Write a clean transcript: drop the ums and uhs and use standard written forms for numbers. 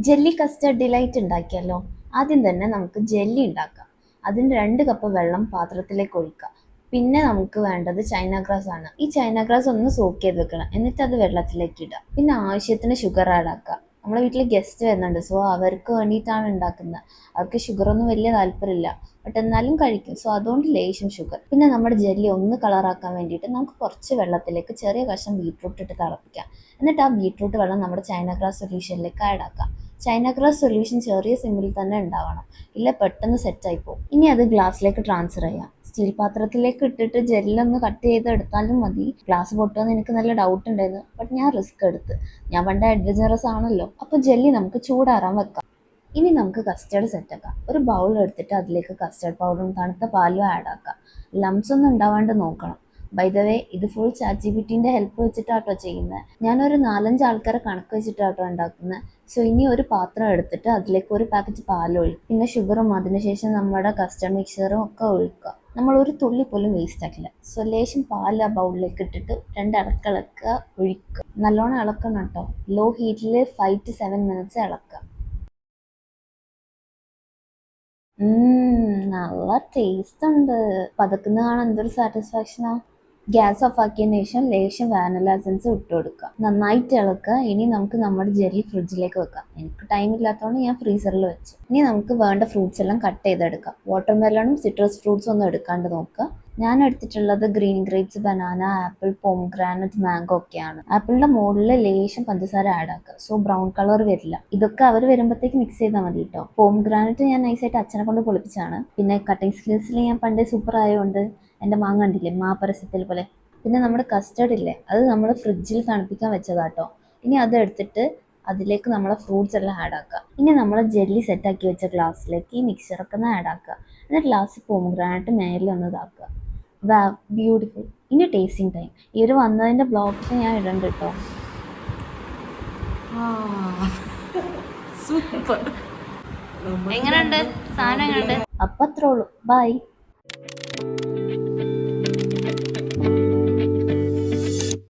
Jelly custard delight ഉണ്ടാക്കിയല്ലോ. ആദ്യം തന്നെ നമുക്ക് ജെല്ലി ഉണ്ടാക്കാം. അതിന് 2 കപ്പ് വെള്ളം പാത്രത്തിലേക്ക് ഒഴിക്കാം. പിന്നെ നമുക്ക് വേണ്ടത് ചൈന ഗ്രാസ് ആണ്. ഈ ചൈന ഗ്രാസ് ഒന്ന് സോക്ക് ചെയ്ത് വെക്കണം. എന്നിട്ട് അത് വെള്ളത്തിലേക്ക് ഇടുക. പിന്നെ ആവശ്യത്തിന് ഷുഗർ ആഡ് ആക്കുക. നമ്മുടെ വീട്ടിൽ ഗസ്റ്റ് വരുന്നുണ്ട്, സോ അവർക്ക് വേണ്ടിയിട്ടാണ് ഉണ്ടാക്കുന്നത്. അവർക്ക് ഷുഗറൊന്നും വലിയ താല്പര്യമില്ല, ബട്ട് എന്നാലും കഴിക്കും. സോ അതുകൊണ്ട് ലേശം ഷുഗർ. പിന്നെ നമ്മുടെ ജെല്ലി ഒന്ന് കളറാക്കാൻ വേണ്ടിയിട്ട് നമുക്ക് കുറച്ച് വെള്ളത്തിലേക്ക് ചെറിയ കഷ്ണം ബീട്രൂട്ട് ഇട്ട് തിളപ്പിക്കാം. എന്നിട്ട് ആ ബീട്രൂട്ട് വെള്ളം നമ്മുടെ ചൈന ഗ്രാസ് സൊല്യൂഷനിലേക്ക് ആഡ് ആക്കാം. ചൈന ഗ്രാസ് സൊല്യൂഷൻ ചെറിയ സിമ്മിൽ തന്നെ ഉണ്ടാവണം, ഇല്ല പെട്ടെന്ന് സെറ്റായി പോകും. ഇനി അത് ഗ്ലാസ്സിലേക്ക് ട്രാൻസ്ഫർ ചെയ്യാം. സ്റ്റീൽ പാത്രത്തിലേക്ക് ഇട്ടിട്ട് ജെല്ലൊന്ന് കട്ട് ചെയ്ത് എടുത്താലും മതി. ഗ്ലാസ് പൊട്ടുമെന്ന് എനിക്ക് നല്ല ഡൗട്ട് ഉണ്ടായിരുന്നു, ബട്ട് ഞാൻ റിസ്ക് എടുത്ത്. ഞാൻ പണ്ട് അഡ്വഞ്ചറസ് ആണല്ലോ. അപ്പോൾ ജെല്ലി നമുക്ക് ചൂടാറാൻ വെക്കാം. ഇനി നമുക്ക് കസ്റ്റേർഡ് സെറ്റാക്കാം. ഒരു ബൗൾ എടുത്തിട്ട് അതിലേക്ക് കസ്റ്റേർഡ് പൗഡറും തണുത്ത പാലും ആഡ് ആക്കാം. ലംസ് ഒന്നും ഉണ്ടാവാണ്ട് നോക്കണം. ബൈ ദ വേ, ഇത് ഫുൾ ചാറ്റ്ജിപിടിന്റെ ഹെൽപ്പ് വെച്ചിട്ടാട്ടോ ചെയ്യുന്നത്. ഞാനൊരു 4-5 ആൾക്കാരെ കണക്ക് വെച്ചിട്ടാട്ടോ ഉണ്ടാക്കുന്നത്. സോ ഇനി ഒരു പാത്രം എടുത്തിട്ട് അതിലേക്ക് ഒരു പാക്കറ്റ് പാൽ ഒഴിക്കും. പിന്നെ ഷുഗറും അതിനുശേഷം നമ്മുടെ കസ്റ്റർഡ് മിക്സറും ഒക്കെ ഒഴിക്കുക. നമ്മൾ ഒരു തുള്ളി പോലും വേസ്റ്റ് ആക്കില്ല. സോ ലേശം പാൽ ആ ബൗളിലേക്ക് ഇട്ടിട്ട് 2 ഇളക്കുക, ഒഴിക്കുക. നല്ലോണം ഇളക്കണം കേട്ടോ. ലോ ഹീറ്റിൽ 5 to 7 മിനിറ്റ്സ് ഇളക്കുക. നല്ല ടേസ്റ്റ് ഉണ്ട്. പതക്കുന്ന കാണാൻ എന്തൊരു സാറ്റിസ്ഫാക്ഷനാ. ഗ്യാസ് ഓഫ് ആക്കിയതിന് ശേഷം ലേശം വാനില എസൻസ് ഇട്ട് കൊടുക്കുക. നന്നായിട്ട് ഇളക്കുക. ഇനി നമുക്ക് നമ്മുടെ ജെല്ലി ഫ്രിഡ്ജിലേക്ക് വെക്കാം. എനിക്ക് ടൈം ഇല്ലാത്തതുകൊണ്ട് ഞാൻ ഫ്രീസറിൽ വെച്ചു. ഇനി നമുക്ക് വേണ്ട ഫ്രൂട്ട്സ് എല്ലാം കട്ട് ചെയ്തെടുക്കാം. വാട്ടർമെലണും സിട്രസ് ഫ്രൂട്ട്സും ഒന്നും എടുക്കാണ്ട് നോക്കുക. ഞാൻ എടുത്തിട്ടുള്ളത് green grapes, banana, apple, pomegranate, mango ഒക്കെയാണ്. ആപ്പിളിന്റെ മുകളിൽ ലേശം പഞ്ചസാര ആഡ് ആക്കുക. സോ ബ്രൗൺ കളർ വരില്ല. ഇതൊക്കെ അവർ വരുമ്പോഴത്തേക്ക് മിക്സ് ചെയ്താൽ മതി കേട്ടോ. പോംഗ്രാനറ്റ് ഞാൻ നൈസായിട്ട് അച്ഛനെ കൊണ്ട് പൊളിപ്പിച്ചാണ്. പിന്നെ കട്ടിങ് സ്കിൽസിൽ ഞാൻ പണ്ടേ സൂപ്പർ ആയതുകൊണ്ട് എൻ്റെ മാങ്ങ കണ്ടില്ലേ, മാപ്പരസ്യത്തിൽ പോലെ. പിന്നെ നമ്മുടെ കസ്റ്റർഡ് ഇല്ലേ, അത് നമ്മൾ ഫ്രിഡ്ജിൽ തണുപ്പിക്കാൻ വെച്ചതാട്ടോ. ഇനി അത് എടുത്തിട്ട് അതിലേക്ക് നമ്മളെ ഫ്രൂട്ട്സ് എല്ലാം ആഡ് ആക്കുക. ഇനി നമ്മൾ ജെല്ലി സെറ്റാക്കി വെച്ച ഗ്ലാസ്സിലേക്ക് ഈ മിക്സറൊക്കെ ഒന്ന് ആഡ് ആക്കുക. എന്നിട്ട് ഗ്ലാസ് പോംഗ്രാനറ്റ് മേലിൽ ഒന്ന് ഇതാക്കുക. ബ്യൂട്ടിഫുൾ. ഇനി ടേസ്റ്റിംഗ് ടൈം. ഈ ഒരു വന്നതിൻ്റെ ബ്ലോഗ് ഞാൻ ഇടണ്ട് കേട്ടോ. സൂപ്പർ. എങ്ങനെയുണ്ട് സാധനം? അപ്പം അത്രേ ഉള്ളൂ. ബൈ.